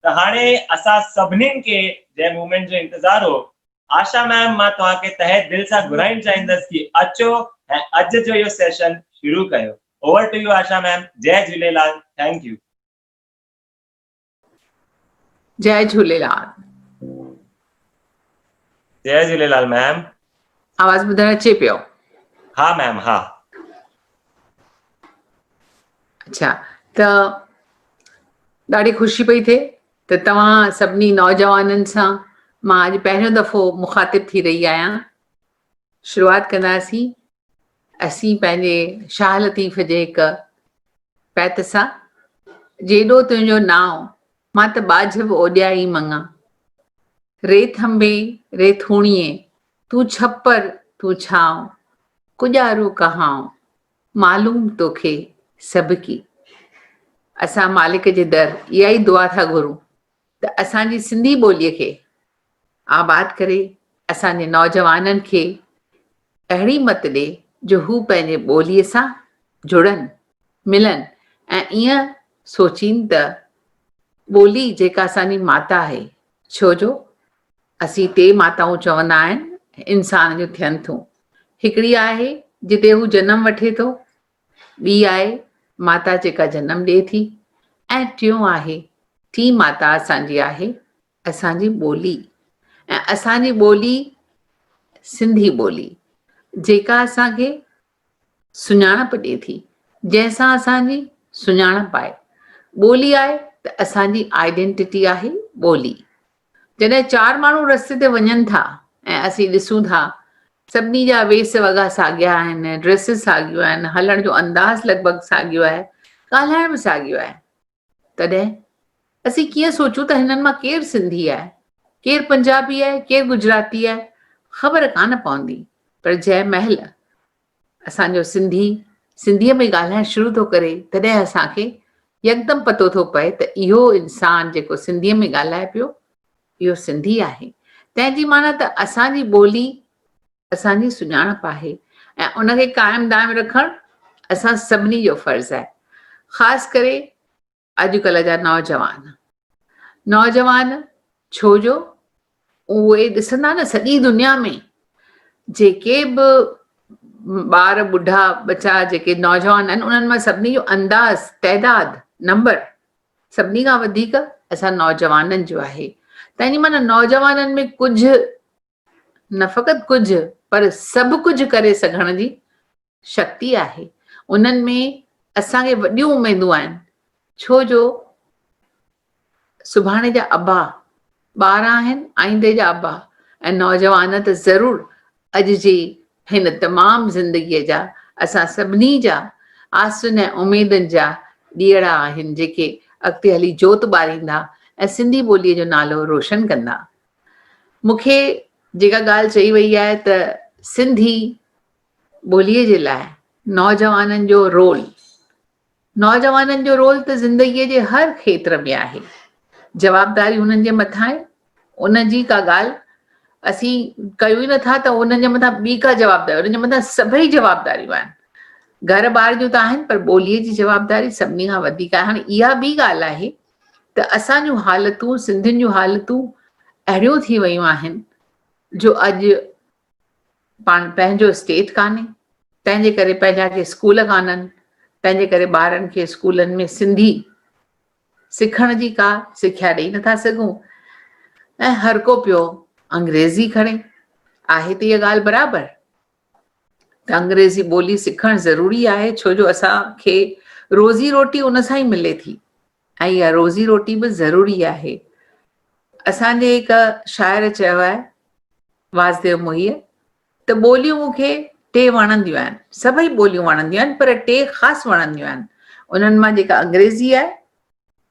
त हाणे असां सभिनीनि खे जंहिं मूवमेंट जो इंतज़ार हो, आशा मैम मां तव्हांखे तहे दिल सां घुराइण चाहींदसि कि अचो ऐं अॼु जो इहो सेशन शुरू कयो। Over to you Asha ma'am. जय झूलेलाल। Thank you. जय झूलेलाल। जय झूलेलाल मैम। आवाज़ ॿुधण अचे पियो? हा मैम, हा। अच्छा, त ॾाढी ख़ुशी पई थिए त तव्हां सभिनी नौजवाननि सां मां अॼु पहिरियों दफ़ो मुखातिब थी रही आहियां। शुरूआत कंदासीं असीं पंहिंजे शाह लतीफ़ जे हिकु बैत सां। जेॾो तुंहिंजो नाव मां त बाझब ओॼाई मङा, रेत अंबे रेथूणीअ तूं छपर तूं छांव, कुॼारो कहां मालूम तोखे सभ की। असां मालिक जे दर इहा ई दुआ था घुरूं त असांजी सिंधी ॿोलीअ खे आबाद करे असांजे नौजवाननि खे अहिड़ी मत ॾे जो हू पंहिंजे ॿोलीअ सां जुड़नि, मिलनि ऐं ईअं सोचीनि त ॿोली जेका असांजी माता आहे, छो जो असीं टे माताऊं चवंदा आहिनि इंसान जो थियनि थियूं। हिकिड़ी आहे जिते हू जनम वठे थो, ॿी आहे माता जेका जनम ॾिए थी, ऐं टियों आहे टी माता असांजी आहे असांजी ॿोली। ऐं असांजी ॿोली सिंधी ॿोली जेका असांखे सुञाणप ॾिए थी, जंहिंसां असांजी सुञाणप आहे। ॿोली आहे त असांजी आइडेंटिटी आहे ॿोली। जॾहिं चार माण्हू रस्ते ते वञनि था ऐं असीं ॾिसूं था सभिनी जा वेस वॻा साॻिया आहिनि, ड्रेसिस साॻियूं आहिनि, हलण जो अंदाज़ लॻभॻि साॻियो आहे, ॻाल्हाइण बि साॻियो आहे, तॾहिं असीं कीअं सोचूं त हिननि मां केरु सिंधी आहे, केरु पंजाबी आहे, केरु गुजराती आहे, ख़बर कान पवंदी। पर जंहिं महिल असांजो सिंधीअ में ॻाल्हाइण शुरू थो करे, तॾहिं असांखे यकदमि पतो थो पए त इहो इंसानु जेको सिंधीअ में ॻाल्हाए पियो, इहो सिंधी आहे। तंहिंजी माना त असांजी ॿोली असांजी सुञाणप आहे ऐं उनखे क़ाइमु दाइमु रखणु असां सभिनी जो फ़र्ज़ु आहे। ख़ासि करे अॼुकल्ह जा नौजवान छो जो उहे ॾिसंदा न सॼी दुनिया में जेके बि ॿार ॿुढा बचा जेके नौजवान आहिनि, उन्हनि मां सभिनी जो अंदाज़ तइदाद नंबर सभिनी खां वधीक असां नौजवाननि जो आहे। तंहिंजी माना नौजवाननि में कुझु न फ़क़ति कुझु पर सभु कुझु करे सघण जी शक्ति आहे। उन्हनि में असांखे वॾियूं उमेदूं आहिनि, छो जो सुभाणे जा अबा ॿार आहिनि, आईंदे जा अबा, ऐं नौजवान त ज़रूरु अॼु जी हिन तमामु ज़िंदगीअ जा असां सभिनी जा आसिन ऐं उमेदनि जा ॾीअड़ा आहिनि, जेके अॻिते हली जोत ॿारींदा ऐं सिंधी ॿोलीअ जो नालो रोशन कंदा। मूंखे जेका ॻाल्हि चई वई आहे त सिंधी ॿोलीअ जे लाइ नौजवाननि जो रोल त ज़िंदगीअ जे हर खेत्र में आहे। जवाबदारी हुननि जे मथां आहे। उनजी का ॻाल्हि असीं कयूं ई नथा त उन्हनि जे मथां ॿी का जवाबदारी, उन्हनि जे मथां सभई जवाबदारियूं आहिनि। घर ॿार जूं त आहिनि, पर ॿोलीअ जी जवाबदारी सभिनी खां वधीक आहे। हाणे इहा ॿी ॻाल्हि आहे त असांजूं हालतूं, सिंधियुनि जूं हालतूं अहिड़ियूं थी वियूं आहिनि जो अॼु पाण पंहिंजो स्टेट कान्हे, तंहिंजे करे पंहिंजा के स्कूल कान्हनि, तंहिंजे करे ॿारनि खे स्कूलनि में सिंधी सिखण जी का सिख्या ॾेई नथा सघूं ऐं हर को पियो अंग्रेज़ी खणे। आहे त इहा ॻाल्हि बराबरि त अंग्रेज़ी ॿोली सिखणु ज़रूरी आहे, छो जो असांखे रोज़ी रोटी उन सां ई मिले थी ऐं इहा रोज़ी रोटी बि ज़रूरी आहे। असांजे हिकु शाइर चयो आहे, वासुदेव मोहीअ, त ॿोलियूं मूंखे टे वणंदियूं आहिनि, सभई ॿोलियूं वणंदियूं आहिनि, पर टे ख़ासि वणंदियूं आहिनि। उन्हनि मां जेका अंग्रेज़ी आहे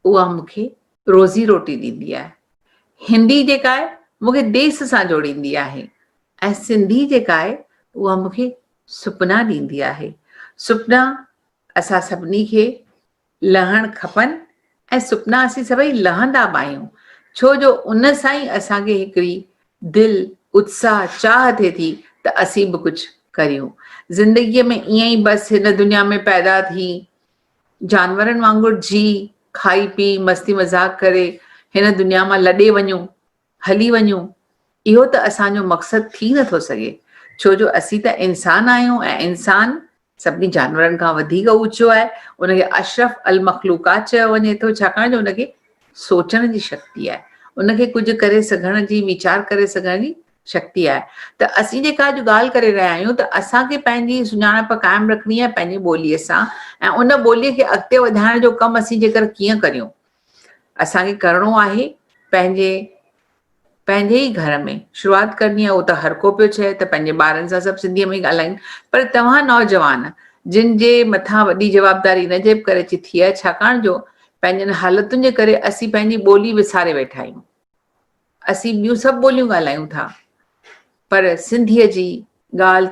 उहा मूंखे रोज़ी रोटी ॾींदी आहे, हिंदी जेका आहे मूंखे देश सां जोड़ींदी आहे, ऐं सिंधी जेका आहे उहा मूंखे सुपना ॾींदी आहे। सुपना असां सभिनी खे लहणु खपनि ऐं सुपना असीं सभई लहंदा बि आहियूं, छो जो उन सां ई असांखे हिकिड़ी दिलि उत्साह चाह थिए थी त असीं बि कुझु करियूं। ज़िंदगीअ में ईअं ई बसि हिन दुनिया में पैदा थी जानवरनि वांगुरु जी खाई पी मस्ती मज़ाक करे हिन दुनिया मां लॾे वञूं, हली वञूं, इहो त असांजो मक़सदु थी नथो सघे। छो जो असीं त इंसान आहियूं ऐं इंसान सभिनी जानवरनि खां वधीक ऊचो आहे। उनखे अशरफ अल मखलूकात चयो वञे थो, छाकाणि जो उनखे सोचण जी शक्ति आहे, उनखे कुझु करे सघण जी, वीचार करे सघण जी शक्ति आहे। त असीं जेका अॼु ॻाल्हि करे रहिया आहियूं त असांखे पंहिंजी सुञाणप कायमु रखणी आहे पंहिंजी ॿोलीअ सां, ऐं उन ॿोलीअ खे अॻिते वधाइण जो कमु असीं जेकर कीअं करियूं, असांखे करिणो आहे पंहिंजे ई घर में शुरूआत करणी आहे। उहो त हर को पियो चए त पंहिंजे ॿारनि सां सभु सिंधीअ में ई ॻाल्हाइनि, पर तव्हां नौजवान जिन जे मथां वॾी जवाबदारी इन जे करे थी आहे छाकाणि जो पंहिंजनि हालतुनि जे करे असीं पंहिंजी ॿोली विसारे वेठा आहियूं। असीं ॿियूं सभु ॿोलियूं ॻाल्हायूं था पर सिंधीअ जी ॻाल्हि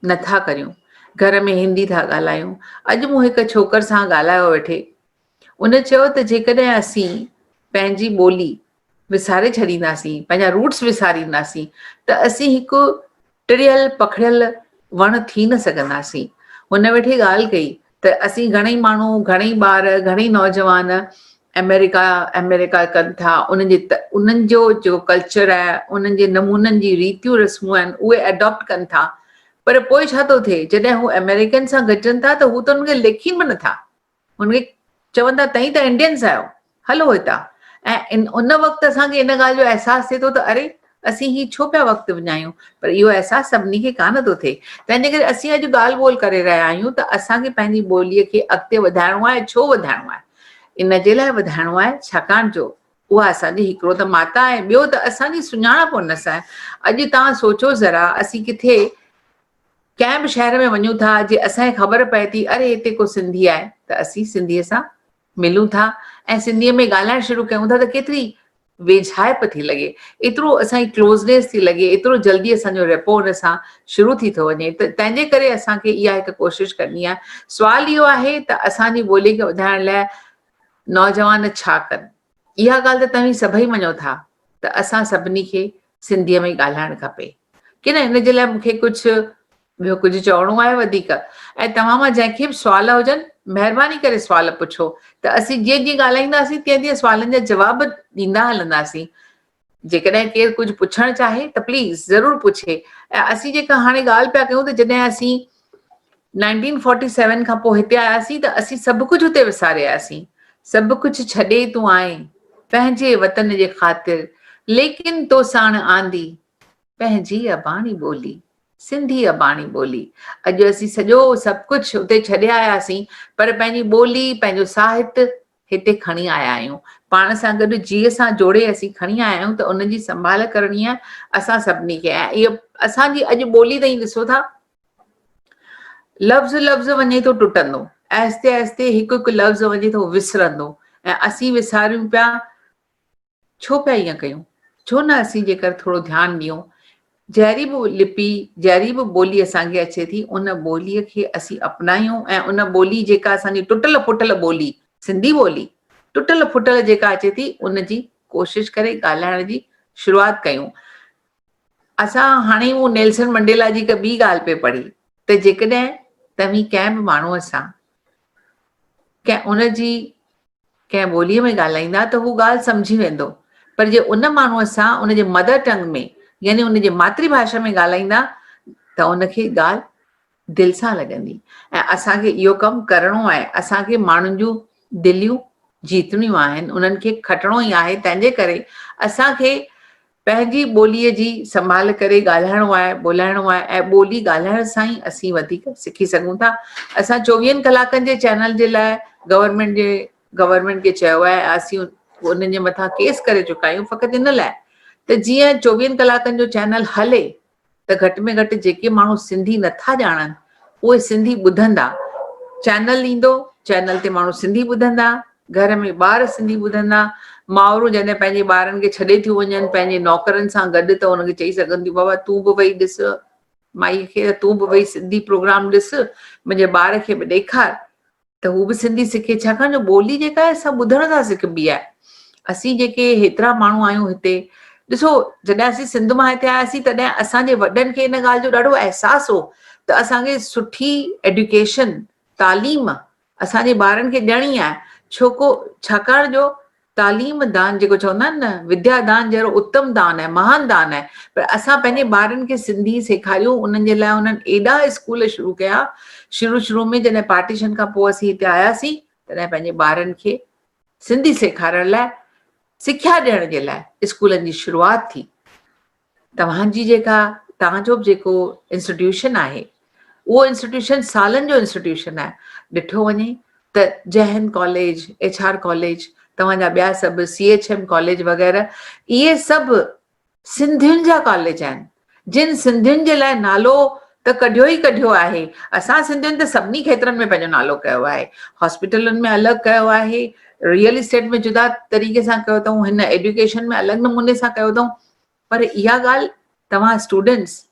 नथा करियूं, घर में हिंदी था ॻाल्हायूं। अॼु मूं हिकु छोकर सां ॻाल्हायो वेठे, उन चयो त जेकॾहिं असीं पंहिंजी ॿोली विसारे छॾींदासीं, पंहिंजा रूट्स विसारींदासीं त असीं हिकु टिड़ियल पखिड़ियल वण थी न सघंदासीं। हुन वेठे ॻाल्हि कई त असीं घणेई माण्हू, घणेई ॿार, घणेई नौजवान अमेरिका कनि था, उन्हनि जो कल्चर आहे, उन्हनि जे नमूननि जी रीतियूं रस्मूं आहिनि उहे एडॉप्ट कनि था। पर पोइ छा थो थिए, जॾहिं हू अमेरिकन सां गॾजनि था त हू त हुनखे लिखीनि बि नथा, हुनखे चवनि था तव्हीं त इंडियंस आहियो, हलो हितां। ऐं उन वक़्तु असांखे इन ॻाल्हि जो अहसासु थिए थो त अरे असीं ही छो पिया वक़्तु विञायूं, पर इहो अहसासु सभिनी खे कान थो थिए। तंहिंजे करे असीं अॼु ॻाल्हि ॿोल करे रहिया आहियूं त असांखे पंहिंजी ॿोलीअ खे अॻिते वधाइणो आहे। छो वधाइणो आहे? इन जे लाइ वधाइणो आहे छाकाणि जो उहा असांजी हिकिड़ो त माता आहे, ॿियो त असांजी सुञाणप उन सां आहे। अॼु तव्हां सोचो ज़रा, असीं किथे कंहिं बि शहर में वञूं था, जे असांखे ख़बर पए थी अरे हिते को सिंधी आहे त असीं सिंधीअ सां मिलूं था ऐं सिंधीअ में ॻाल्हाइण शुरू कयूं था त केतिरी वेझाइप थी लॻे, एतिरो असांजी क्लोज़नेस थी लॻे, एतिरो जल्दी असांजो रेपो हुन सां शुरू थी थो वञे। त तंहिंजे करे असांखे इहा हिकु कोशिशि करणी आहे। सुवालु इहो आहे त असांजी ॿोलीअ खे वधाइण लाइ नौजवान छा कनि? इहा ॻाल्हि त तव्हीं सभई मञो था त असां सभिनी खे सिंधीअ में ई ॻाल्हाइणु खपे की न। इन जे लाइ मूंखे ॿियो कुझु चवणो आहे वधीक? ऐं तव्हां मां जंहिंखे बि सुवाल हुजनि महिरबानी करे सुवाल पुछो, त असीं जीअं जीअं ॻाल्हाईंदासीं तीअं तीअं सुवालनि जा जवाब ॾींदा हलंदासीं। जेकॾहिं केरु कुझु पुछणु चाहे त प्लीज़ ज़रूरु पुछे। ऐं असीं जेका हाणे ॻाल्हि पिया कयूं त जॾहिं असीं 1947 खां पोइ हिते आयासीं त असीं सभु कुझु हुते विसारे आयासीं। सभु कुझु छॾे तूं आए पंहिंजे वतन जे ख़ातिर, लेकिन तो साण आंदी पंहिंजी अबाणी ॿोली, सिंधी अबाणी ॿोली। अॼु असीं सभु कुझु हुते छॾे आयासीं पर पंहिंजी ॿोली, पंहिंजो साहित्य हिते खणी आया आहियूं। पाण सां गॾु जीअ सां जोड़े असीं खणी आया आहियूं त उनजी संभाल करणी आहे असां सभिनी खे। ऐं इहो असांजी अॼु ॿोली ताईं ॾिसो था, लफ़्ज़ वञे थो टुटंदो, आहिस्ते आहिस्ते हिकु हिकु लफ़्ज़ वञे थो विसरंदो, ऐं असीं विसारियूं पिया। छो पिया ईअं कयूं? छो न असीं जेकर थोरो ध्यानु ॾियूं, जहिड़ी बि लिपि, जहिड़ी बि ॿोली असांखे अचे थी उन ॿोलीअ खे असीं अपनायूं ऐं उन ॿोली जेका असांजी टुटल फुटल ॿोली, सिंधी ॿोली टुटल फुटल जेका अचे थी उनजी कोशिशि करे ॻाल्हाइण जी शुरूआत कयूं। असां हाणे उहो नेल्सन मंडेला जी हिकु ॿी ॻाल्हि पे पढ़ी त जेकॾहिं तव्हीं कंहिं बि माण्हूअ सां उनजी कंहिं ॿोलीअ में ॻाल्हाईंदा त हू ॻाल्हि सम्झी वेंदो, पर जे उन माण्हूअ सां उनजे मदर टंग में यानी उनजे मातृभाषा में ॻाल्हाईंदा त उनखे ॻाल्हि दिलि सां लॻंदी। ऐं असांखे इहो कमु करिणो आहे। असांखे माण्हुनि जूं दिलियूं जीतणियूं आहिनि, उन्हनि खे खटिणो ई आहे। तंहिंजे करे असांखे पंहिंजी ॿोलीअ जी संभाल करे ॻाल्हाइणो आहे, ॿोलाइणो आहे, ऐं ॿोली ॻाल्हाइण सां ई असीं वधीक सिखी सघूं था। असां 24 कलाकनि जे चैनल जे लाइ गवर्नमेंट खे चयो आहे, असीं उन्हनि जे मथां केस करे चुका आहियूं फ़क़ति इन लाइ त जीअं 24 कलाकनि जो चैनल हले त घटि में घटि जेके माण्हू सिंधी नथा ॼाणनि उहे सिंधी ॿुधंदा। चैनल ईंदो, चैनल ते माण्हू सिंधी ॿुधंदा, घर में ॿार सिंधी ॿुधंदा, माउरूं जॾहिं पंहिंजे ॿारनि खे छॾे थियूं वञनि पंहिंजे नौकरनि सां गॾु त उनखे चई सघनि थियूं बाबा तूं बि वई ॾिस, माई खे तूं बि वई सिंधी प्रोग्राम ॾिस, मुंहिंजे ॿार खे बि ॾेखार त हू बि सिंधी सिखे। छाकाणि जो ॿोली जेका आहे सभु ॿुधण सां सिखबी आहे। असीं जेके हेतिरा माण्हू आहियूं हिते, ॾिसो जॾहिं असीं सिंध मां हिते आयासीं तॾहिं असांजे वॾनि खे इन ॻाल्हि जो ॾाढो अहसासु हो त असांखे सुठी एड्युकेशन, तालीम असांजे ॿारनि खे ॾियणी आहे। छाकाणि जो तालीम दान जेको चवंदा आहिनि न, विद्या दान जहिड़ो उत्तम दान आहे, महान दान आहे। पर असां पंहिंजे ॿारनि खे सिंधी सेखारियूं, उन्हनि जे लाइ उन्हनि एॾा स्कूल शुरू कया। शुरू में जॾहिं पार्टीशन खां पोइ असीं हिते आयासीं तॾहिं पंहिंजे ॿारनि खे सिंधी सेखारण लाइ, सिख्या ॾियण जे लाइ स्कूलनि जी शुरूआत थी। तव्हांजी तव्हांजो बि जेको इंस्टीट्यूशन आहे, उहो इंस्टीट्यूशन सालनि जो इंस्टीट्यूशन आहे। ॾिठो वञे त जय हिंद कॉलेज, HR कॉलेज, तव्हांजा ॿिया सभु CHM कॉलेज वग़ैरह, इहे सभु सिंधियुनि जा कॉलेज आहिनि, जिन सिंधियुनि जे लाइ नालो त कढियो ई कढियो आहे। असां सिंधियुनि त सभिनी खेत्रनि में पंहिंजो नालो कयो आहे। हॉस्पिटलुनि में अलॻि कयो आहे, रियल इस्टेट में जुदा तरीक़े सां कयो अथऊं, हिन एजुकेशन में अलॻि नमूने सां कयो अथऊं। पर इहा ॻाल्हि तव्हां स्टूडेंट्स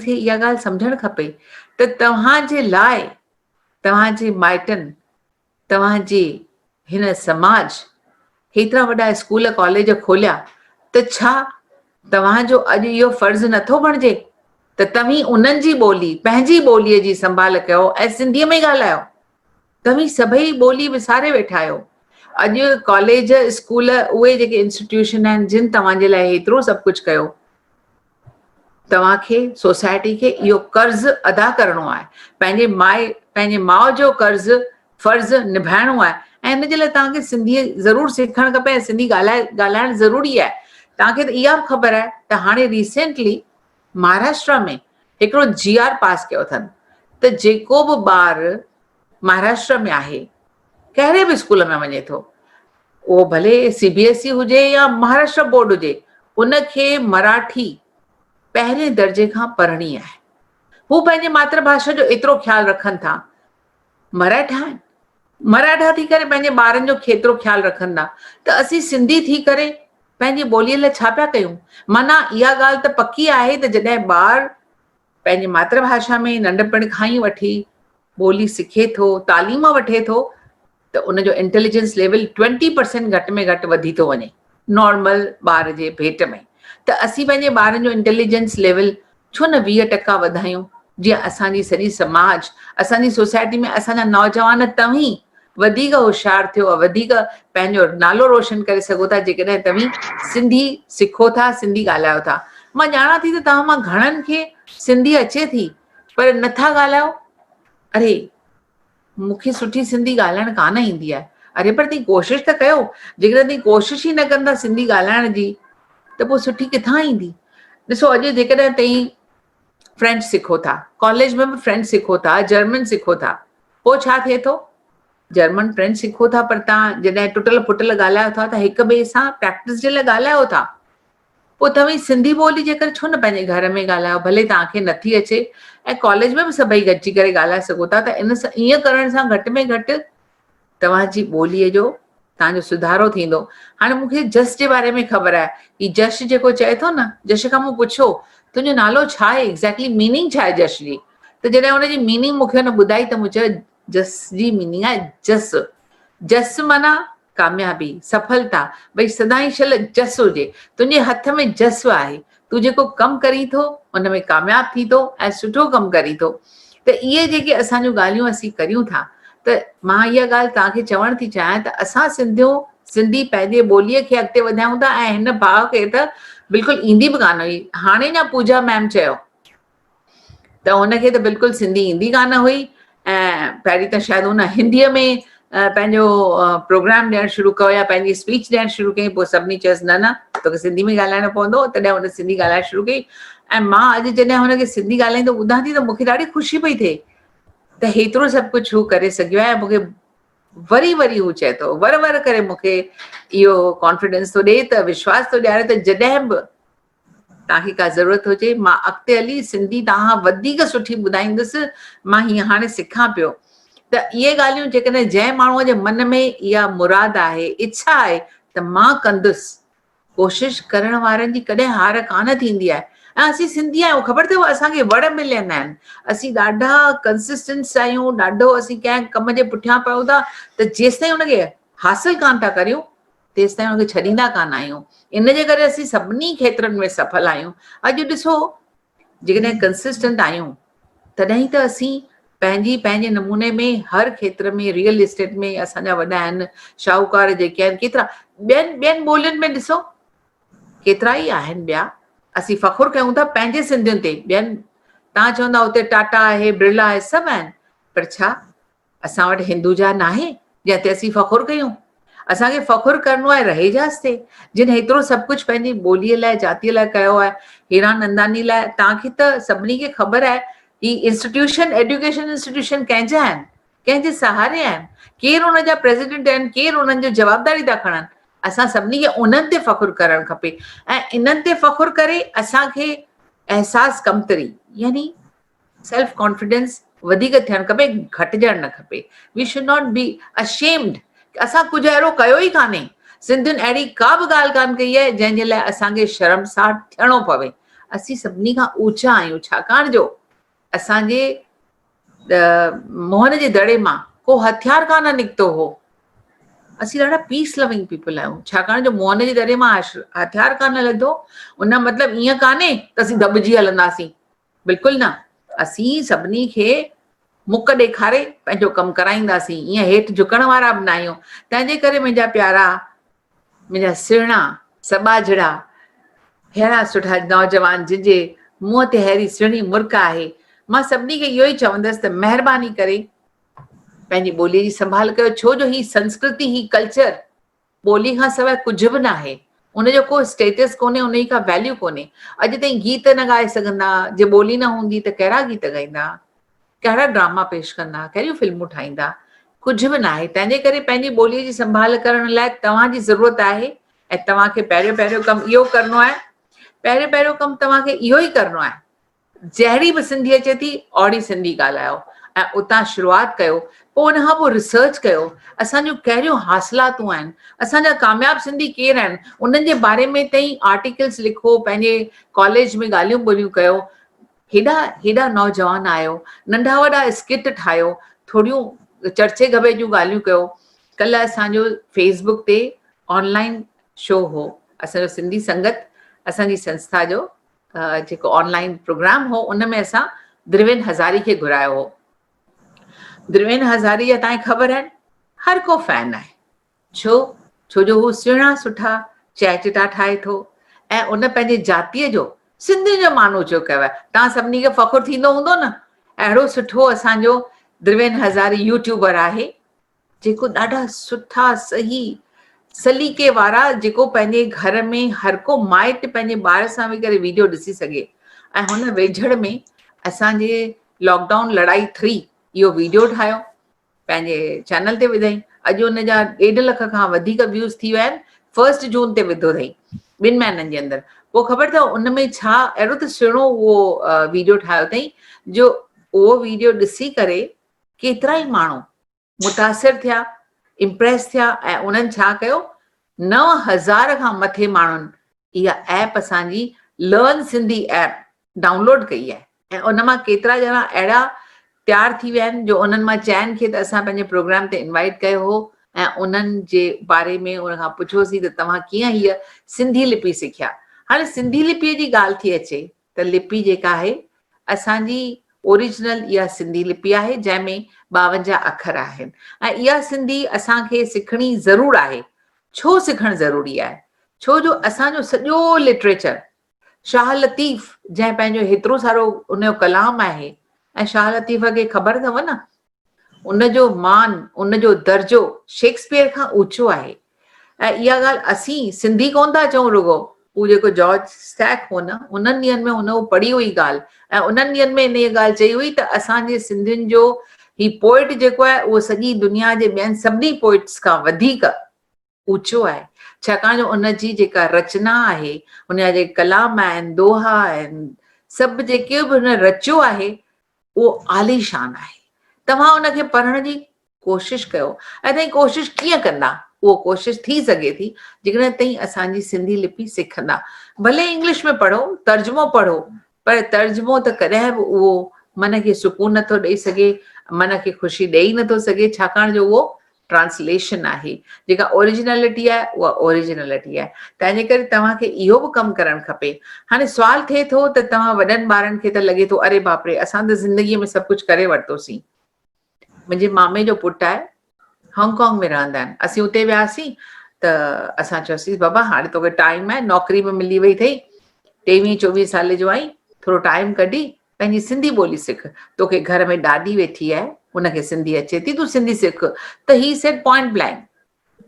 खे इहा ॻाल्हि सम्झणु खपे त तव्हांजे लाइ, तव्हांजे माइटनि, तव्हांजे हिन समाज हेतिरा वॾा स्कूल कॉलेज खोलिया, त छा तव्हांजो अॼु इहो फर्ज़ु नथो बणिजे त तव्हीं उन्हनि जी ॿोली, पंहिंजी ॿोलीअ जी संभाल कयो ऐं सिंधीअ में ॻाल्हायो। तव्हीं सभई ॿोली विसारे वेठा आहियो। अॼु कॉलेज, स्कूल, उहे जेके इंस्टीट्यूशन आहिनि जिन तव्हांजे लाइ हेतिरो सभु कुझु कयो, तव्हांखे सोसाइटी खे इहो कर्ज़ु अदा करिणो आहे, पंहिंजे माउ जो फर्ज़ु निभाइणो आहे। ऐं हिन जे लाइ तव्हांखे सिंधी ज़रूरु सिखणु खपे ऐं सिंधी ॻाल्हाइणु ज़रूरी आहे। तव्हांखे त इहा बि ख़बर आहे त हाणे रिसेंटली महाराष्ट्र में हिकिड़ो GR पास कयो अथनि त जेको बि ॿार महाराष्ट्र में आहे, कहिड़े बि स्कूल में वञे थो, उहो भले CBSE हुजे या महाराष्ट्र बोर्ड हुजे, उनखे मराठी पहिरें दर्जे खां पढ़णी आहे। हू पंहिंजे मातृभाषा जो एतिरो ख़्यालु रखनि था। मराठा थी करे पंहिंजे ॿारनि जो केतिरो ख़्यालु रखंदा, त असीं सिंधी थी करे पंहिंजी ॿोलीअ लाइ छा पिया कयूं? माना इहा ॻाल्हि त पकी आहे त जॾहिं ॿार पंहिंजी मातृभाषा में नंढपण खां ई वठी ॿोली सिखे थो, तालीम वठे थो, त उनजो इंटेलिजेंस लेवल 20% घटि में घटि वधी थो वञे नॉर्मल ॿार जे भेट में। त असीं पंहिंजे ॿारनि जो इंटेलिजेंस लेवल छो न 20% वधायूं, जीअं असांजी सॼी समाज, असांजी सोसाइटी में असांजा नौजवान तव्हीं वधीक होशियारु थियो, वधीक पंहिंजो नालो रोशन करे सघो था जेकॾहिं तव्हीं सिंधी सिखो था, सिंधी ॻाल्हायो था। मां ॼाणां थी त तव्हां मां घणनि खे सिंधी अचे थी पर नथा ॻाल्हायो। अरे मूंखे सुठी सिंधी ॻाल्हाइण कान ईंदी आहे। अरे पर तव्हीं कोशिशि त कयो। जेकॾहिं तव्हीं कोशिशि ई न कंदा सिंधी ॻाल्हाइण जी, त पोइ सुठी किथां ईंदी? ॾिसो, अॼु जेकॾहिं तव्हीं फ्रेंच सिखो था, कॉलेज में बि फ्रेंच सिखो था, जर्मन सिखो था, पोइ छा थिए थो? जर्मन फ्रेंच सिखो था, पर तव्हां जॾहिं टुटल फुटल ॻाल्हायो था त हिक ॿिए सां प्रैक्टिस जे लाइ ॻाल्हायो था। पोइ तव्हीं सिंधी ॿोली जेकर छो न पंहिंजे घर में ॻाल्हायो, भले तव्हांखे नथी अचे, ऐं कॉलेज में बि सभई गॾिजी करे ॻाल्हाए सघो था। त ईअं करण सां घटि में घटि तव्हांजी ॿोलीअ जो तव्हांजो सुधारो थींदो। हाणे मूंखे जश जे बारे में ख़बर आहे कि जश जेको चए थो न, जश खां मूं पुछो तुंहिंजो नालो छा आहे, एग्ज़ैक्टली मीनिंग छा आहे जश जी? त जॾहिं हुनजी मीनिंग मूंखे हुन ॿुधाई त मूं चयो जस जी मीनिंग आहे जस। जस माना कामयाबी, सफलता, भई सदाईं शल जस हुजे, तुंहिंजे हथ में जस आहे, तूं जेको कमु करी थो उन में कामयाब थी थो ऐं सुठो कमु करी थो। त इहे जेके असांजूं ॻाल्हियूं असीं करियूं था, त मां इहा ॻाल्हि तव्हांखे चवणु थी चाहियां त असां सिंधी पंहिंजे ॿोलीअ खे अॻिते वधायूं था। ऐं हिन भाउ खे त बिल्कुलु ईंदी बि कान हुई। हाणे न पूजा मैम चयो त हुनखे त बिल्कुलु सिंधी ईंदी कान हुई, ऐं पहिरीं त शायदि हुन हिंदीअ में पंहिंजो प्रोग्राम ॾियणु शुरू कयो या पंहिंजी स्पीच ॾियणु शुरू कई। पोइ सभिनी चयोसि न तोखे सिंधी में ॻाल्हाइणो पवंदो, तॾहिं हुन सिंधी ॻाल्हाइणु शुरू कई। ऐं मां अॼु जॾहिं हुनखे सिंधी ॻाल्हाईंदो ॿुधां थी त मूंखे ॾाढी ख़ुशी पई थिए त हेतिरो सभु कुझु हू करे सघियो आहे। मूंखे वरी हू चए थो, वर करे मूंखे इहो कॉन्फिडेंस थो ॾिए, त विश्वास थो ॾियारे त जॾहिं बि तव्हांखे का ज़रूरत हुजे, मां अॻिते हली सिंधी तव्हां वधीक सुठी ॿुधाईंदुसि। मां हीअं हाणे सिखां पियो। त इहे ॻाल्हियूं जेकॾहिं जंहिं माण्हूअ जे मन में इहा मुराद आहे, इच्छा आहे, त मां कंदुसि। कोशिशि करण वारनि जी कॾहिं हार कान थींदी आहे। ऐं असीं सिंधी आहियूं, ख़बर अथव असांखे वड़ मिलियलु आहिनि। असीं ॾाढा कंसिस्टेंस आहियूं, ॾाढो असीं कंहिं कम जे पुठियां पयूं था त जेसिताईं हुनखे हासिल कान था करियूं तेसिताईं हुनखे छॾींदा कान आहियूं। इन जे करे असीं सभिनी खेत्रनि में सफल आहियूं। अॼु ॾिसो, जेकॾहिं कंसिस्टेंट आहियूं तॾहिं त असीं पंहिंजे नमूने में हर खेत्र में, रियल एस्टेट में असांजा वॾा आहिनि, शाहूकार जेके आहिनि, केतिरा ॿियनि ॿोलियुनि में ॾिसो केतिरा ई आहिनि ॿिया। असीं फ़खुरु कयूं था पंहिंजे सिंधियुनि ते। ॿियनि तव्हां चवंदा हुते टाटा आहे, बिरला आहे, सभु आहिनि, पर छा असां वटि हिंदुजा न आहे जंहिं ते असीं फ़खुरु कयूं? असांखे फ़खुरु करिणो आहे रहेजास ते, जिन हेतिरो सभु कुझु पंहिंजी ॿोलीअ लाइ, जातीअ लाइ कयो आहे। हीरानंदानी लाइ तव्हांखे त सभिनी खे ख़बर आहे ही इंस्टीट्यूशन, एजुकेशन इंस्टीट्यूशन कंहिंजा आहिनि, कंहिंजे सहारे आहिनि, केरु हुनजा प्रेसिडेंट आहिनि, केरु हुननि जो जवाबदारी था खणनि। असां सभिनी खे उन्हनि ते फ़खुरु करणु खपे ऐं इन्हनि ते फ़खुरु करे असांखे अहसासु कमतरी यानी सेल्फ कॉन्फिडेंस वधीक थियणु खपे, घटिजणु न खपे। We should not be ashamed. असां कुझु अहिड़ो कयो ई कान्हे, सिंधियुनि अहिड़ी का बि ॻाल्हि कान कई आहे जंहिंजे लाइ असांखे शर्मसार थियणो पवे। असीं सभिनी खां ऊचा आहियूं, छाकाणि जो असांजे मोहन जे दड़े मां को हथियार कान निकितो हो। असीं ॾाढा पीस लविंग पीपल आहियूं, छाकाणि जो मोहन जे दड़े मां हथियार कान लधो। उन मतिलबु ईअं कान्हे त असीं दॿिजी हलंदासीं, बिल्कुलु न। असीं सभिनी खे मुक ॾेखारे पंहिंजो कमु कराईंदासीं, ईअं हेठि झुकण वारा बि न आहियूं। तंहिंजे करे मुंहिंजा प्यारा, मुंहिंजा सुहिणा सॿाझड़ा, अहिड़ा सुठा नौजवान जिनजे मुंहं ते अहिड़ी सुहिणी मुर्क आहे, मां सभिनी खे इहो ई चवंदसि त महिरबानी करे पंहिंजी ॿोलीअ जी संभाल कयो, छो जो ही संस्कृति, ही कल्चर ॿोली खां सवाइ कुझु बि न आहे। उनजो को स्टेटस कोन्हे, उनजी का वैल्यू कोन्हे। अॼु ताईं गीत न ॻाए सघंदा, जे ॿोली न हूंदी त कहिड़ा गीत ॻाईंदा, कहिड़ा ड्रामा पेश कंदा, कहिड़ियूं फिल्मूं ठाहींदा, कुझु बि न आहे। तंहिंजे करे पंहिंजी ॿोलीअ जी संभाल करण लाइ तव्हांजी ज़रूरत आहे ऐं तव्हांखे पहिरियों कमु इहो करिणो आहे। पहिरियों कमु तव्हांखे इहो ई करिणो आहे, जहिड़ी बि सिंधी अचे थी ओड़ी सिंधी ॻाल्हायो ऐं उतां शुरूआति कयो। पोइ उनखां पोइ रिसर्च कयो, असांजूं कहिड़ियूं हासिलातूं आहिनि, असांजा कामयाबु सिंधी केरु आहिनि, उन्हनि जे बारे में ताईं आर्टिकल्स लिखो, पंहिंजे कॉलेज में ॻाल्हियूं ॿोलियूं कयो। हेॾा नौजवान आहियो, नंढा वॾा स्किट ठाहियो, थोरियूं चर्चे गबे जूं ॻाल्हियूं कयो। कल्ह असांजो फेसबुक ते ऑनलाइन शो हो, असांजो सिंधी संगत, असांजी संस्था जो जेको ऑनलाइन प्रोग्राम हो, उन में असां द्रिवेन हज़ारी खे घुरायो हो। द्रिवेन हज़ारी जा तव्हांखे ख़बर आहिनि, हर को फैन आहे। छो जो हू सुहिणा सुठा चैचिटा ठाहे थो ऐं उन पंहिंजे जातीअ जो, सिंधियुनि जो मान ऊचो कयो आहे। तव्हां सभिनी खे फ़खुरु थींदो हूंदो न, अहिड़ो सुठो असांजो द्रिवेन हज़ारी यूट्यूबर आहे, जेको ॾाढा सुठा सही सलीके वारा, जेको पंहिंजे घर में हर को माइट पंहिंजे ॿार सां वेही करे वीडियो ॾिसी सघे। ऐं हुन वेझड़ में असांजे लॉकडाउन लड़ाई 3 इहो वीडियो ठाहियो, पंहिंजे चैनल ते विधई। अॼु हुनजा 1.5 लख खां वधीक व्यूज़ थी विया आहिनि। 1 जून ते विधो अथई, 2 महीननि जे अंदरि। पोइ ख़बर अथव उन में छा अहिड़ो त सुहिणो उहो वीडियो ठाहियो अथई, जो उहो वीडियो ॾिसी करे केतिरा ई माण्हू मुतासिर थिया, इम्प्रेस थिया ऐं उन्हनि छा कयो, 9000 खां मथे माण्हुनि इहा ऐप असांजी लर्न सिंधी ऐप डाउनलोड कई आहे। ऐं उन मां केतिरा ॼणा अहिड़ा तयार थी विया आहिनि जो उन्हनि मां चइनि खे त असां पंहिंजे प्रोग्राम ते इनवाइट कयो हो ऐं उन्हनि जे बारे में उनखां पुछियोसीं त तव्हां कीअं हीअ सिंधी लिपि सिखिया। हाणे सिंधी लिपीअ जी ॻाल्हि थी अचे त लिपि जेका आहे असांजी ओरिजिनल इहा सिंधी लिपि आहे, जंहिंमें 52 अखर आहिनि ऐं इहा सिंधी असांखे सिखणी ज़रूरु आहे। छो सिखणु ज़रूरी आहे? छो जो असांजो सॼो लिटरेचर, शाह लतीफ़ जंहिं पंहिंजो हेतिरो सारो उनजो कलाम आहे, ऐं शाह लतीफ़ खे ख़बर अथव न, उनजो मान, उनजो दर्जो शेक्सपियर खां ऊचो आहे। ऐं इहा ॻाल्हि असीं सिंधी कोन था चऊं, रुगो हू जेको जॉर्ज स्टैक हो न, उन्हनि ॾींहंनि में हुन पढ़ी हुई ॻाल्हि, ऐं उन्हनि ॾींहंनि में इन इहा ॻाल्हि चई हुई त असांजे सिंधियुनि जो ही पोइट जेको आहे उहो सॼी दुनिया जे ॿियनि सभिनी पोइट्स खां वधीक ऊचो आहे, छाकाणि जो उनजी जेका रचना आहे, उनजा जेके कलाम आहिनि, दोहा आहिनि, सभु जेके बि हुन रचियो आहे उहो आलीशान आहे। तव्हां उनखे पढ़ण जी कोशिश कयो। ऐं तव्हां कोशिश कीअं कंदा? उहो कोशिश थी सघे थी जेकॾहिं तव्हां असांजी सिंधी लिपि सिखंदा। भले इंग्लिश में पढ़ो, तर्जुमो पढ़ो, पर तर्जुमो त कॾहिं बि उहो मन खे सुकून नथो ॾेई सघे, मन खे ख़ुशी ॾेई नथो सघे, छाकाणि जो उहो ट्रांसलेशन आहे, जेका ओरिजिनलिटी आहे उहा ओरिजिनलिटी आहे। तंहिंजे करे तव्हांखे इहो बि कमु करणु खपे। हाणे सुवाल थिए थो त तव्हां वॾनि ॿारनि खे त लॻे थो अरे बाप रे असां त ज़िंदगीअ में सभु कुझु करे वरितोसीं। मुंहिंजे मामे जो पुटु आहे, हांगकांग में रहंदा आहिनि। असीं उते वियासीं त असां चयोसीं बाबा हाणे तोखे टाइम आहे, नौकिरी में मिली वई अथई, 23-24 साल जो आई, थोरो टाइम कढी पंहिंजी सिंधी ॿोली सिख। तोखे घर में ॾाॾी वेठी आहे, उनखे सिंधी अचे थी, तूं सिंधी सिख। त ही सेड पॉइंट ब्लैंक,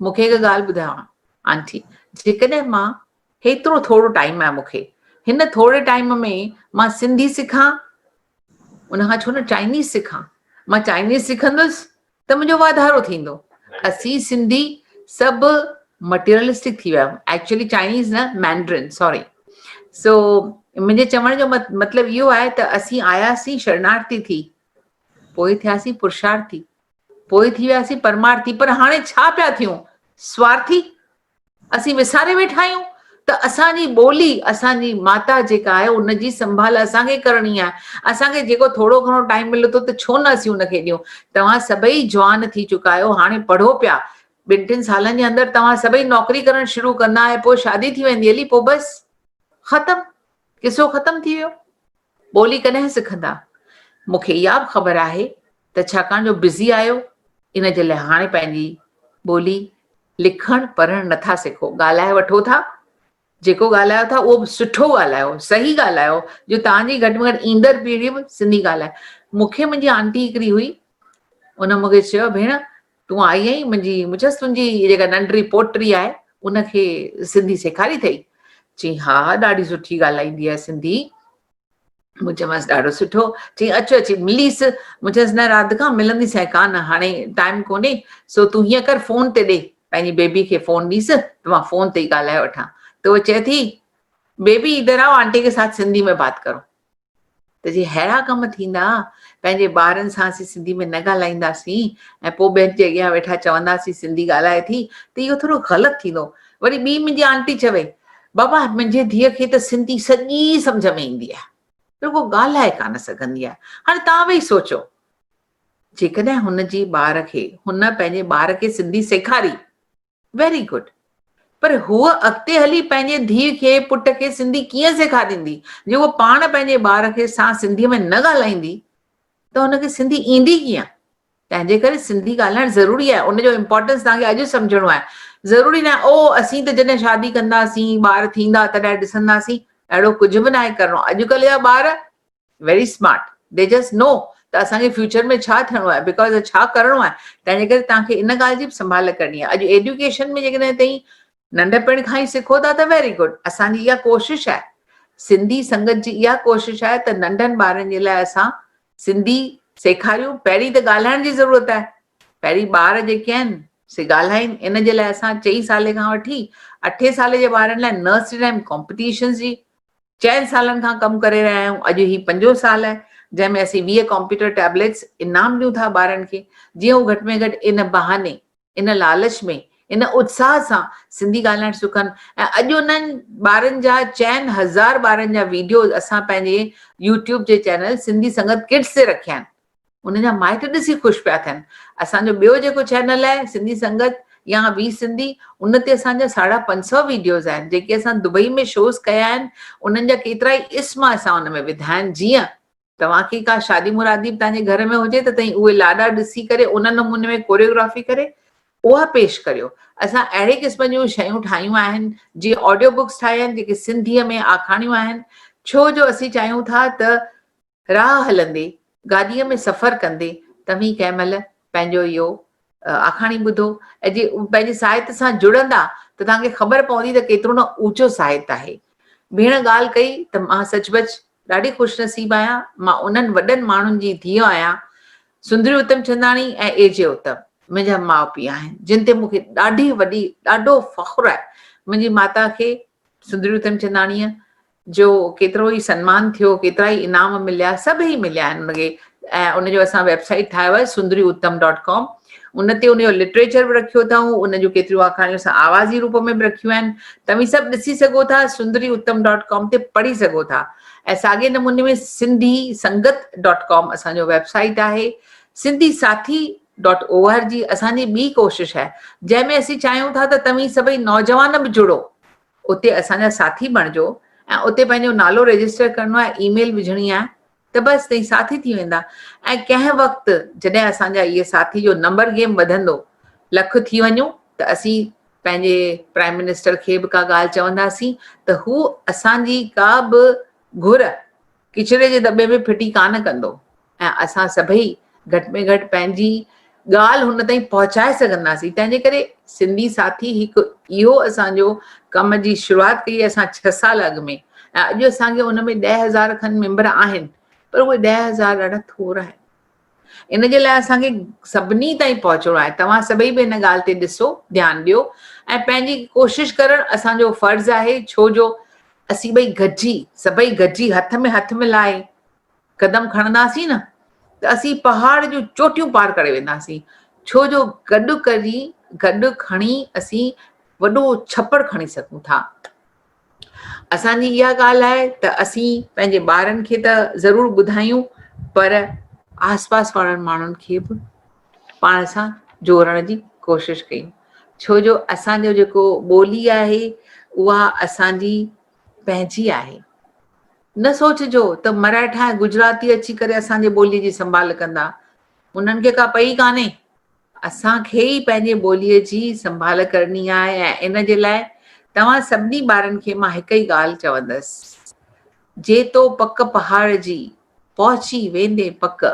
मूंखे हिकु ॻाल्हि ॿुधायो आंटी, जेकॾहिं मां हेतिरो थोरो टाइम आहे मूंखे, हिन थोरे टाइम में मां सिंधी सिखां, उनखां छो न चाइनीज़ सिखां। मां चाइनीज़ सिखंदुसि त मुंहिंजो वाधारो थींदो। असीं सिंधी सभु मटीरियलिस्टिक थी विया आहियूं। एक्चुअली चाइनीज़ न, मैंड्रिन, सॉरी। सो मुंहिंजे चवण जो मतिलबु इहो आहे त असीं आयासीं शरणार्थी थी, पोइ थियासीं पुरुषार्थी, पोइ थी वियासीं परमार्थी, पर हाणे छा पिया थियूं? स्वार्थी। असीं विसारे वेठा आहियूं त असांजी ॿोली, असांजी माता जेका आहे उनजी संभाल असांखे करणी आहे। असांखे जेको थोरो घणो टाइम मिले थो त छो न असीं उनखे ॾियूं। तव्हां सभई जवान थी चुका आहियो, हाणे पढ़ो पिया, 2-3 सालनि जे अंदरि तव्हां सभई नौकिरी करणु शुरू कंदा ऐं पोइ शादी थी वेंदी, हली पोइ बसि ख़तमु, किसो ख़तमु थी वियो। ॿोली कॾहिं सिखंदा? मूंखे इहा बि ख़बर आहे त छाकाणि जो बिज़ी आहियो, इन जे लाइ हाणे पंहिंजी ॿोली लिखणु पढ़णु नथा सिखो। ॻाल्हाए वठो था, जेको ॻाल्हायो था उहो सुठो ॻाल्हायो, सही ॻाल्हायो, जो तव्हांजी घटि में घटि ईंदड़ पीढ़ी बि सिंधी ॻाल्हाए। मूंखे मुंहिंजी आंटी हिकिड़ी हुई, उन मूंखे चयो भेण तूं आई आहीं, मूं चयसि तुंहिंजी जेका नंढड़ी पोटी आहे उनखे सिंधी सेखारी अथई? चई हा ॾाढी सुठी ॻाल्हाईंदी आहे सिंधी। मूं चयोमांसि ॾाढो सुठो। चई अचो अची मिलीसि। मूं चयोसि न राधिका मिलंदीसीं कान, हाणे टाइम कोन्हे, सो तूं हीअं कर फ़ोन ते ॾे, पंहिंजी बेबी खे फ़ोन ॾीसि त मां फ़ोन ते ई ॻाल्हाए वठां। त उहो चए थी बेबी इधर आओ, आंटी के साथ सिंधी में बात करो। त जी अहिड़ा कम थींदा, पंहिंजे ॿारनि सां असीं सिंधी में न ॻाल्हाईंदासीं ऐं पोइ ॿियनि जे अॻियां वेठा चवंदासीं सिंधी ॻाल्हाए थी, त इहो थोरो ग़लति थींदो। वरी ॿी मुंहिंजी आंटी चवे बाबा मुंहिंजे धीअ खे त सिंधी सॼी सम्झ में ईंदी आहे, रुॻो ॻाल्हाए कान सघंदी आहे। हाणे तव्हां वेही सोचो, जेकॾहिं हुनजी ॿार खे, हुन पंहिंजे ॿार खे सिंधी सेखारी, वेरी गुड, पर हूअ अॻिते हली पंहिंजे धीउ खे पुट खे सिंधी कीअं सेखारींदी? जे उहो पाण पंहिंजे ॿार खे सां सिंधीअ में न ॻाल्हाईंदी त हुनखे सिंधी ईंदी कीअं? तंहिंजे करे सिंधी ॻाल्हाइणु ज़रूरी आहे, उनजो इम्पोर्टेंस तव्हांखे अॼु सम्झणो आहे। ज़रूरी न आहे ओ असीं त जॾहिं शादी कंदासीं ॿार थींदा तॾहिं ॾिसंदासीं, अहिड़ो कुझु बि न आहे करिणो। अॼुकल्ह जा ॿार वेरी स्मार्ट, दे जस्ट नो त असांखे फ्यूचर में छा थियणो आहे, बिकॉज़ छा करिणो आहे। तंहिंजे करे तव्हांखे इन ॻाल्हि जी बि संभाल करणी आहे। अॼु एजुकेशन में जेकॾहिं तव्हीं नंढपण खां ई सिखो था त वेरी गुड। असांजी इहा कोशिशि आहे, सिंधी संगत जी इहा कोशिशि आहे त नंढनि ॿारनि जे लाइ असां सिंधी सेखारियूं। पहिरीं त ॻाल्हाइण जी ज़रूरत आहे, पहिरीं ॿार जेके आहिनि से ॻाल्हाइनि। इन जे लाइ असां 4 साल खां वठी 8 साल जे ॿारनि लाइ नर्सरी टाइम कॉम्पिटिशन्स जी 4 सालनि खां कमु करे रहिया आहियूं। अॼु ही 5 साल आहे जंहिंमें असीं 20 कंप्यूटर टैबलेट्स इनाम ॾियूं था ॿारनि खे, जीअं हू घटि में घटि इन बहाने, इन लालच में, इन उत्साह सां सिंधी ॻाल्हाइणु सिखनि। ऐं अॼु उन्हनि ॿारनि जा 4000 ॿारनि जा वीडियोज़ असां पंहिंजे यूट्यूब जे चैनल सिंधी संगत किड्स ते रखिया आहिनि। उन जा माइट ॾिसी ख़ुशि पिया थियनि। असांजो ॿियो जेको चैनल आहे सिंधी संगत या वी सिंधी, उन ते असांजा 550 वीडियोज़ आहिनि जेके असां दुबई में शोज़ कया आहिनि। उन्हनि जा केतिरा ई इस्म असां उन में विधा आहिनि। जीअं तव्हांखे का शादी मुरादी तव्हांजे घर में हुजे त तव्हीं उहे लाॾा ॾिसी करे उन नमूने में कोरियोग्राफी करे उहा पेश करियो। असां अहिड़े क़िस्म जूं शयूं ठाहियूं आहिनि, जीअं ऑडियो बुक्स ठाहिया आहिनि जेके सिंधीअ में आखाणियूं आहिनि। छो जो असीं चाहियूं था त राह हलंदे, गाॾीअ में सफ़र कंदे तव्हीं कंहिं महिल पंहिंजो इहो आखाणी ॿुधो ऐं जे पंहिंजे साहित्य सां जुड़ंदा त तव्हांखे ख़बर पवंदी त केतिरो न ऊचो साहित्य आहे। भेण ॻाल्हि कई त मां सचमुच ॾाढी ख़ुशनसीब आहियां। मां उन्हनि वॾनि माण्हुनि जी धीअ आहियां, सुंदरी उतमचंदाणी ऐं एजे उत्तम मुंहिंजा माउ पीउ आहिनि, जिन ते मूंखे ॾाढो फ़ख़्रु आहे। मुंहिंजी माता खे सुंदरी उतमचंदाणीअ जो केतिरो ई सन्मान थियो, केतिरा ई इनाम मिलिया, सभई मिलिया आहिनि उनखे। ऐं उनजो असां वेबसाइट ठाहियो आहे sundariuttam.com। उन ते उनजो लिटरेचर बि रखियो अथऊं, उनजूं केतिरियूं आखाणियूं असां आवाज़ी रूप में बि रखियूं आहिनि। तव्हीं सभु ॾिसी सघो था, sundariuttam.com ते पढ़ी सघो था। ऐं साॻे नमूने में सिंधी संगत .com असांजो वेबसाइट आहे। सिंधी साथी www.ecom.org असांजी ॿी कोशिश आहे जंहिंमें असीं चाहियूं था त तव्हीं सभई नौजवान बि जुड़ो, उते असांजा साथी बणिजो ऐं उते पंहिंजो नालो रजिस्टर करिणो आहे, ईमेल विझणी आहे, त बसि तव्हीं साथी थी वेंदा। ऐं कंहिं वक़्तु जॾहिं असांजा इहे साथी जो नंबर गेम वधंदो, लख थी वञूं, त असीं पंहिंजे प्राइम मिनिस्टर खे बि का ॻाल्हि चवंदासीं त हू असांजी का बि घुर किचिरे जे दॿे में फिटी कान कंदो ऐं असां सभई घटि में घटि पंहिंजी ॻाल्हि हुन ताईं पहुचाए सघंदासीं। तंहिंजे करे सिंधी साथी हिकु इहो असांजो कम जी शुरूआति कई असां 6 साल अॻु में, ऐं अॼु असांखे हुन में 10,000 खनि मेंबर आहिनि, पर उहे 10,000 ॾाढा थोरा आहिनि। इन जे लाइ असांखे सभिनी ताईं पहुचणो आहे। तव्हां सभई बि हिन ॻाल्हि ते ॾिसो, ध्यानु ॾियो ऐं पंहिंजी कोशिशि करणु असांजो फ़र्ज़ु आहे, छो जो असीं ॿई गॾिजी, सभई गॾिजी हथ में हथ मिलाए कदम खणंदासीं न, त असीं पहाड़ जूं चोटियूं पार करे वेंदासीं। छो जो गॾु खणी असीं वॾो छप्पड़ खणी सघूं था। असांजी इहा ॻाल्हि आहे त असीं पंहिंजे ॿारनि खे त ज़रूरु ॿुधायूं, पर आसपास वारनि माण्हुनि खे बि पाण सां जोड़ण जी कोशिशि कयूं। छो जो असांजो जेको ॿोली आहे उहा असांजी पंहिंजी आहे। न सोचिजो त मराठा ऐं गुजराती अची करे असांजे ॿोलीअ जी संभाल कंदा, उन्हनि खे का पई कान्हे। असांखे ई पंहिंजे ॿोलीअ जी संभाल करणी आहे ऐं इन जे लाइ तव्हां सभिनी ॿारनि खे मां हिकु ई ॻाल्हि चवंदसि, जे तो पक पहाड़ जी पहुची वेंदे पक,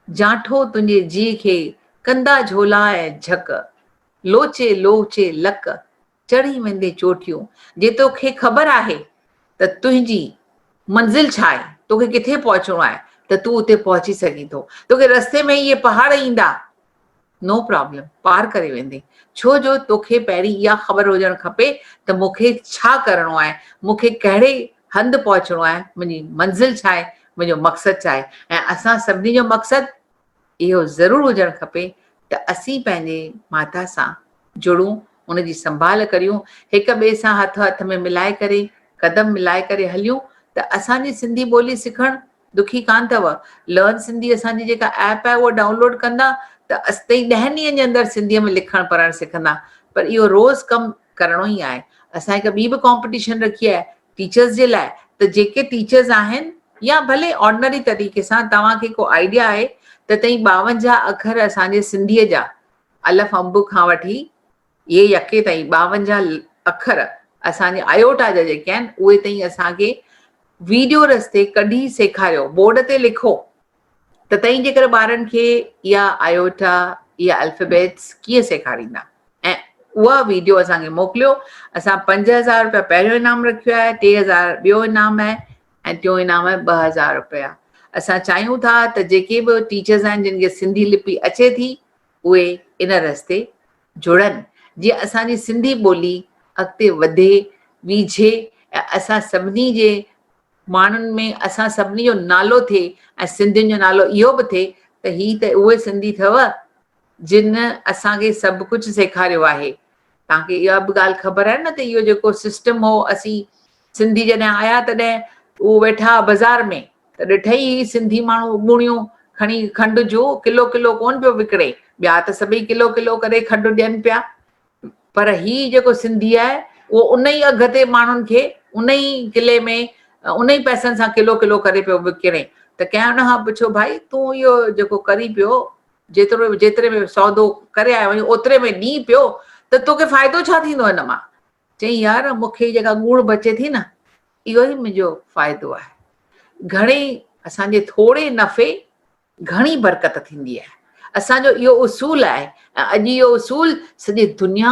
जाठो तुंहिंजे जी खे कंदा झोला ऐं झक, लोचे लोचे लक चढ़ी वेंदे चोटियूं। जे तोखे ख़बर आहे त तुंहिंजी मंज़िल छा आहे, तोखे किथे पहुचणो आहे, त तूं उते पहुची सघीं थो। तोखे रस्ते में इहे पहाड़ ईंदा, नो प्रॉब्लम, पार करे वेंदे। छो जो तोखे पहिरीं इहा ख़बर हुजणु खपे त मूंखे छा करिणो आहे, मूंखे कहिड़े हंधि पहुचणो आहे, मुंहिंजी मंज़िल छा आहे, मुंहिंजो मक़सदु छा आहे। ऐं असां सभिनी जो मक़सदु इहो ज़रूरु हुजणु खपे त असीं पंहिंजे माता सां जुड़ूं, उनजी संभाल करियूं, हिक ॿिए सां हथ में मिलाए करे कदम मिलाए करे हलियूं, त असांजी सिंधी ॿोली सिखणु ॾुखी कान अथव। लर्न सिंधी असांजी जेका ऐप आहे उहा डाउनलोड कंदा त असीं 10 ॾींहंनि जे अंदरि सिंधीअ में लिखणु पढ़णु सिखंदा। पर इहो रोज़ कमु करिणो ई आहे। असां हिकु ॿी बि कॉम्पिटिशन रखी आहे टीचर्स जे लाइ, त जेके टीचर्स आहिनि या भले ऑर्डिनरी तरीक़े सां तव्हांखे को आइडिया आहे त तव्हीं 52 अखर असांजे सिंधीअ जा अलफ अंब खां वठी इहे यके ताईं 52 अखर असांजे आयोटा जा जेके आहिनि उहे ताईं असांखे वीडियो रस्ते कढी सेखारियो, बोर्ड ते लिखो, त तव्हीं जेकर ॿारनि खे इहा आयोटा इहा अल्फाबेट्स कीअं सेखारींदा ऐं उहा वीडियो असांखे मोकिलियो। असां 5,000 रुपया पहिरियों इनाम रखियो आहे, 3,000 ॿियो इनाम आहे ऐं टियों इनाम आहे 2,000 रुपया। असां चाहियूं था त जेके बि टीचर्स आहिनि जिन खे सिंधी लिपि अचे थी उहे इन रस्ते जुड़नि, जीअं असांजी सिंधी ॿोली अॻिते वधे वीझे ऐं असां सभिनी जे माण्हुनि में असां सभिनी जो नालो थिए ऐं सिंधियुनि जो नालो इहो बि थिए त ही त उहे सिंधी अथव जिन असांखे सभु कुझु सेखारियो आहे। तव्हांखे इहा बि ॻाल्हि ख़बर आहे न त इहो जेको सिस्टम हो, असीं सिंधी जॾहिं आया तॾहिं उहे वेठा बाज़ार में त ॾिठई सिंधी माण्हू ॿुड़ियूं खणी खंड जो किलो किलो कोन पियो विकिणे, ॿिया त सभई किलो किलो करे खंडु ॾियनि पिया, पर ही जेको सिंधी आहे उहो उन ई अघ ते माण्हुनि खे उन ई किले में उन ई पैसनि सां किलो किलो करे पियो विकिणे। त कंहिं हुन खां पुछो, भाई तूं इहो जेको करी पियो जेतिरे में सौदो करे आयो आहीं ओतिरे में ॾीं पियो त तोखे फ़ाइदो छा थींदो हिन मां? चई यार मूंखे जेका ॻूण बचे थी न इहो ई मुंहिंजो फ़ाइदो आहे। घणेई असांजे थोरे नफ़े घणी बरकत थींदी आहे। असांजो इहो उसूल आहे ऐं अॼु इहो उसूल सॼी दुनिया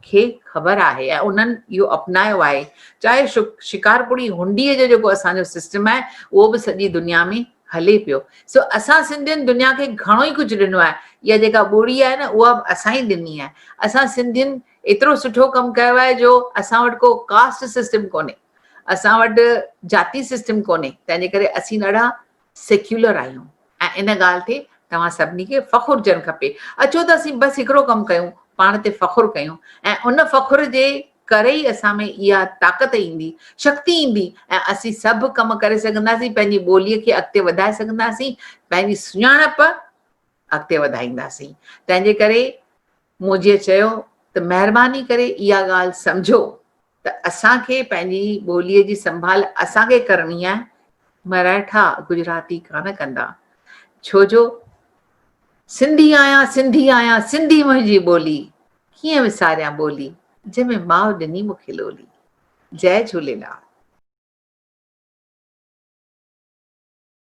खे ख़बर आहे ऐं उन्हनि इहो अपनायो आहे। चाहे शिकारपुरी हुंडीअ जो जेको असांजो सिस्टम आहे उहो बि सॼी दुनिया में हले पियो। सो असां सिंधियुनि दुनिया खे घणो ई कुझु ॾिनो आहे। इहा जेका ॿोली आहे न उहा बि असां ई ॾिनी आहे। असां सिंधियुनि एतिरो सुठो कमु कयो आहे जो असां वटि को कास्ट सिस्टम कोन्हे, असां वटि जाती सिस्टम कोन्हे, तंहिंजे करे असीं ॾाढा सेक्युलर आहियूं ऐं इन ॻाल्हि ते तव्हां सभिनी खे फ़खुरु हुजणु खपे। अचो त असीं बसि हिकिड़ो कमु कयूं, पाण ते फ़खुरु कयूं ऐं उन फ़खुर जे करे ई असां में इहा ताक़त ईंदी, शक्ति ईंदी ऐं असीं सभु कमु करे सघंदासीं, पंहिंजी ॿोलीअ खे अॻिते वधाए सघंदासीं, पंहिंजी सुञाणप अॻिते वधाईंदासीं। तंहिंजे करे मूं जीअं चयो त महिरबानी करे इहा ॻाल्हि सम्झो त असांखे पंहिंजी ॿोलीअ जी संभाल असांखे करणी आहे, मराठा गुजराती कान कंदा। छो जो सिंधी आहियां सिंधी आहियां सिंधी मुंहिंजी ॿोली, कीअं विसारियां ॿोली जंहिंमें माउ ॾिनी मूंखे लोली। जय झूलेलाल।